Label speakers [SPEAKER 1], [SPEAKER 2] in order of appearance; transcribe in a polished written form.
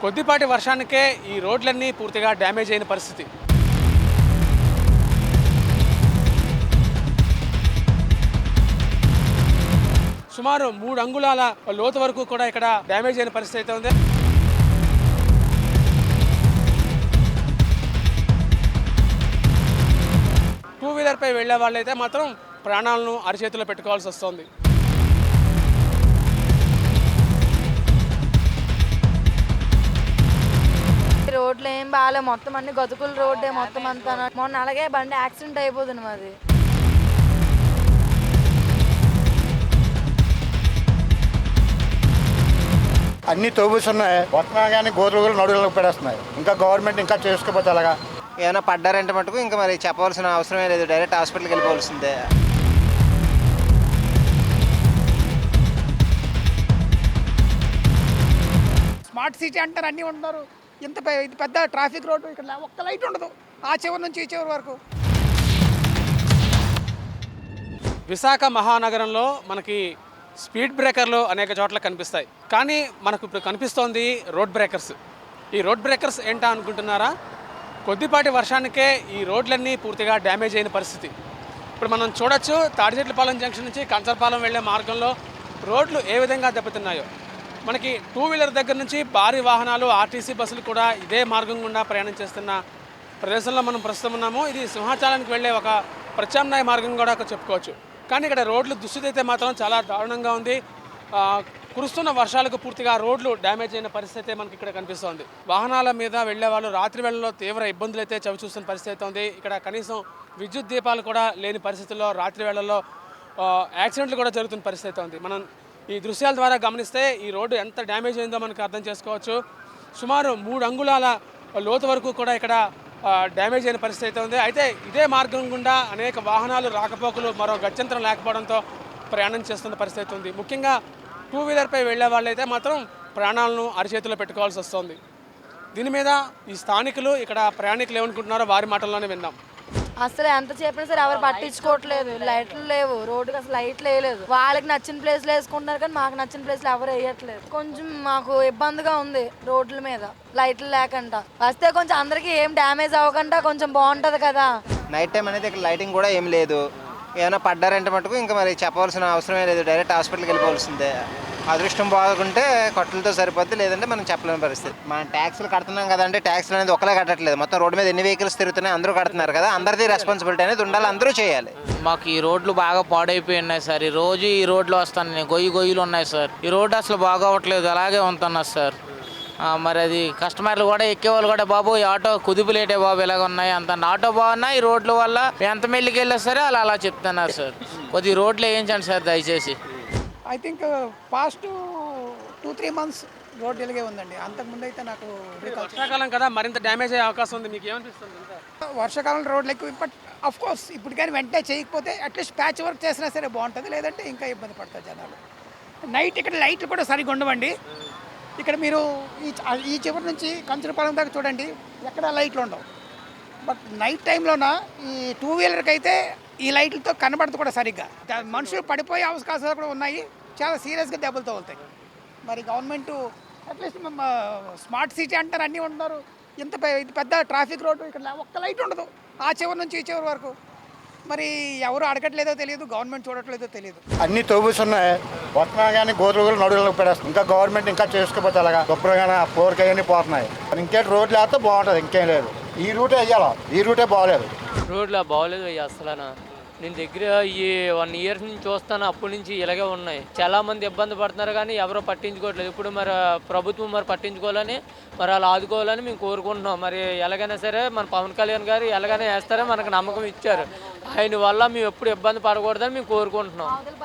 [SPEAKER 1] కొద్దిపాటి వర్షానికే ఈ రోడ్లన్నీ పూర్తిగా డ్యామేజ్ అయిన పరిస్థితి. సుమారు 3 అంగుళాల లోతు వరకు కూడా ఇక్కడ డ్యామేజ్ అయిన పరిస్థితి అయితే ఉంది. టూ వీలర్పై వెళ్లే వాళ్ళైతే మాత్రం ప్రాణాలను అరిచేతిలో పెట్టుకోవాల్సి వస్తుంది.
[SPEAKER 2] రోడ్లు ఏం బాగాలే, మొత్తం అన్ని గతుకుల రోడ్డే మొత్తం అంతా. మొన్న అలాగే బండి యాక్సిడెంట్ అయిపోతుంది మాది.
[SPEAKER 3] అన్ని తోబుస్తున్నాయి, వస్తున్నా కానీ గోతులు నడువులకు పెడేస్తున్నాయి. ఇంకా గవర్నమెంట్ ఇంకా చేసుకోకపోతే అలాగా
[SPEAKER 4] ఏమైనా పడ్డారంటే మటుకు ఇంకా మరి చెప్పవలసిన అవసరమే లేదు, డైరెక్ట్ హాస్పిటల్కి వెళ్ళిపోవాల్సిందే.
[SPEAKER 5] స్మార్ట్ సిటీ అంటారు, అన్నీ ఉంటారు. ఇంత ఇది పెద్ద ట్రాఫిక్ రోడ్డు, ఇక్కడ ఒక్క లైట్ ఉండదు ఆ చివరి నుంచి ఈ చివరి వరకు.
[SPEAKER 1] విశాఖ మహానగరంలో మనకి స్పీడ్ బ్రేకర్లు అనేక చోట్ల కనిపిస్తాయి, కానీ మనకు ఇప్పుడు కనిపిస్తోంది రోడ్ బ్రేకర్స్. ఈ రోడ్ బ్రేకర్స్ ఏంటా అనుకుంటున్నారా? కొద్దిపాటి వర్షానికే ఈ రోడ్లన్నీ పూర్తిగా డ్యామేజ్ అయిన పరిస్థితి. ఇప్పుడు మనం చూడొచ్చు, తాడిచెట్లపాలెం జంక్షన్ నుంచి కంచరపాలెం వెళ్ళే మార్గంలో రోడ్లు ఏ విధంగా దెబ్బతిన్నాయో. మనకి టూ వీలర్ దగ్గర నుంచి భారీ వాహనాలు, ఆర్టీసీ బస్సులు కూడా ఇదే మార్గం గుండా ప్రయాణం చేస్తున్న ప్రదేశంలో మనం ప్రస్తుతం ఉన్నాము. ఇది సింహాచలానికి వెళ్ళే ఒక ప్రత్యామ్నాయ మార్గం కూడా చెప్పుకోవచ్చు. కానీ ఇక్కడ రోడ్లు దుస్థితి అయితే మాత్రం చాలా దారుణంగా ఉంది. కురుస్తున్న వర్షాలకు పూర్తిగా రోడ్లు డ్యామేజ్ అయిన పరిస్థితి మనకి ఇక్కడ కనిపిస్తోంది. వాహనాల మీద వెళ్లే వాళ్ళు రాత్రి వేళల్లో తీవ్ర ఇబ్బందులు అయితే చవి చూస్తున్న పరిస్థితి అయితే ఉంది. ఇక్కడ కనీసం విద్యుత్ దీపాలు కూడా లేని పరిస్థితుల్లో రాత్రి వేళల్లో యాక్సిడెంట్లు కూడా జరుగుతున్న పరిస్థితి అయితే ఉంది. మనం ఈ దృశ్యాల ద్వారా గమనిస్తే ఈ రోడ్డు ఎంత డ్యామేజ్ అయిందో మనకు అర్థం చేసుకోవచ్చు. సుమారు 3 అంగుళాల లోతు వరకు కూడా ఇక్కడ డ్యామేజ్ అయిన పరిస్థితి అయితే ఉంది. అయితే ఇదే మార్గం గుండా అనేక వాహనాలు రాకపోకలు మరో గత్యంతరం లేకపోవడంతో ప్రయాణం చేస్తున్న పరిస్థితి ఉంది. ముఖ్యంగా టూ వీలర్పై వెళ్లే వాళ్ళైతే మాత్రం ప్రాణాలను అరిచేతిలో పెట్టుకోవాల్సి వస్తుంది. దీని మీద ఈ స్థానికులు, ఇక్కడ ప్రయాణికులు ఏమనుకుంటున్నారో వారి మాటల్లోనే విందాం.
[SPEAKER 2] అసలు ఎంత చెప్పినా సరే ఎవరు పట్టించుకోవట్లేదు. లైట్లు లేవు, రోడ్డుకి అసలు లైట్లు వేయలేదు. వాళ్ళకి నచ్చిన ప్లేస్లో వేసుకుంటున్నారు, కానీ మాకు నచ్చిన ప్లేస్లో ఎవరు వేయట్లేదు. కొంచెం మాకు ఇబ్బందిగా ఉంది రోడ్ల మీద లైట్లు లేకుండా. వస్తే కొంచెం అందరికీ ఏం డ్యామేజ్ అవ్వకుండా కొంచెం బాగుంటుంది కదా.
[SPEAKER 4] నైట్ టైం అనేది ఇక్కడ లైటింగ్ కూడా ఏం లేదు, ఏమైనా పడ్డారంటే మటుకు ఇంకా మరి చెప్పవలసిన అవసరమే లేదు, డైరెక్ట్ హాస్పిటల్కి వెళ్ళిపోవాల్సిందే. అదృష్టం బాగుంటే కొట్టలతో సరిపోద్ది, లేదంటే మనం చెప్పలేని పరిస్థితి. మనం ట్యాక్స్లు కడుతున్నాం కదంటే ట్యాక్స్లు అనేది ఒకలే కట్టట్లేదు, మొత్తం రోడ్డు మీద ఎన్ని వెహికల్స్ తిరుగుతున్నాయి అందరూ కడుతున్నారు కదా. అందరిది రెస్పాన్సిబిలిటీ అనేది ఉండాలి, అందరూ చేయాలి.
[SPEAKER 6] మాకు ఈ రోడ్లు బాగా పాడైపోయి ఉన్నాయి సార్. ఈ రోజు ఈ రోడ్లు వస్తాను నేను, గొయ్యిలు ఉన్నాయి సార్. ఈ రోడ్డు అసలు బాగోవట్లేదు, అలాగే ఉంటున్నారు సార్. మరి అది కస్టమర్లు కూడా ఎక్కేవాళ్ళు కూడా, బాబు ఈ ఆటో కుదుపులేటే బాబు ఇలాగ ఉన్నాయి అంత. ఆటో బాగున్నా ఈ రోడ్ల వల్ల ఎంత మెల్లికి వెళ్ళా సరే అలా చెప్తున్నారు సార్. కొద్ది రోడ్లు వేయించండి సార్ దయచేసి.
[SPEAKER 5] I think past 2-3 months road ఇలాగే ఉందండి. అంతకుముందు అయితే నాకు
[SPEAKER 1] వర్షాకాలం కదా, మరింత డ్యామేజ్ అయ్యే అవకాశం ఉంది. మీకు ఏమనిపిస్తుంది?
[SPEAKER 5] వర్షాకాలం రోడ్లు ఎక్కువ. బట్ అఫ్ కోర్స్ ఇప్పుడు కానీ వెంటనే చేయకపోతే అట్లీస్ట్ ప్యాచ్ వర్క్ చేసినా సరే బాగుంటుంది, లేదంటే ఇంకా ఇబ్బంది పడతారు జనాలు. నైట్ ఇక్కడ లైట్లు కూడా సరిగ్గా ఉండవండి. ఇక్కడ మీరు ఈ చివరి నుంచి కంచరపాలెం దాకా చూడండి, ఎక్కడ లైట్లు ఉండవు. బట్ నైట్ టైంలోన ఈ టూ వీలర్కి అయితే ఈ లైట్లతో కనబడదు కూడా సరిగ్గా. మనుషులు పడిపోయే అవకాశాలు కూడా ఉన్నాయి, చాలా సీరియస్గా దెబ్బలు తగులుతాయి. మరి గవర్నమెంట్ అట్లీస్ట్ స్మార్ట్ సిటీ అంటారు, అన్నీ ఉంటున్నారు. ఇంత ఇది పెద్ద ట్రాఫిక్ రోడ్డు, ఇక్కడ ఒక్క లైట్ ఉండదు ఆ చివరి నుంచి ఈ చివరి వరకు. మరి ఎవరు అడగట్లేదో తెలియదు, గవర్నమెంట్ చూడట్లేదో తెలియదు.
[SPEAKER 3] అన్ని తోబుస్తున్నాయి, వస్తున్నా కానీ గోతులు నడువులకు పెడేస్తున్నాయి. ఇంకా గవర్నమెంట్ ఇంకా చేసుకోకపోతే అలాగా శుభ్రంగా ఆ ఫ్లోర్కి అవన్నీ పోతున్నాయి. ఇంకేం రోడ్లు వేస్తే బాగుంటుంది, ఇంకేం లేదు. ఈ రూటే వేయాలా, ఈ రూటే బాగోలేదు.
[SPEAKER 7] రోడ్లు బాగోలేదు అసలు. నేను దగ్గర ఈ 1 year నుంచి చూస్తాను, అప్పటి నుంచి ఇలాగే ఉన్నాయి. చాలా మంది ఇబ్బంది పడుతున్నారు, కానీ ఎవరో పట్టించుకోవట్లేదు. ఇప్పుడు మరి ప్రభుత్వం మరి పట్టించుకోవాలని, మరి అలా ఆదుకోవాలని మేము కోరుకుంటున్నాం. మరి ఎలాగైనా సరే మన పవన్ కళ్యాణ్ గారు ఎలాగైనా వేస్తారో మనకు నమ్మకం ఇచ్చారు. ఆయన వల్ల మేము ఎప్పుడు ఇబ్బంది పడకూడదని మేము కోరుకుంటున్నాం.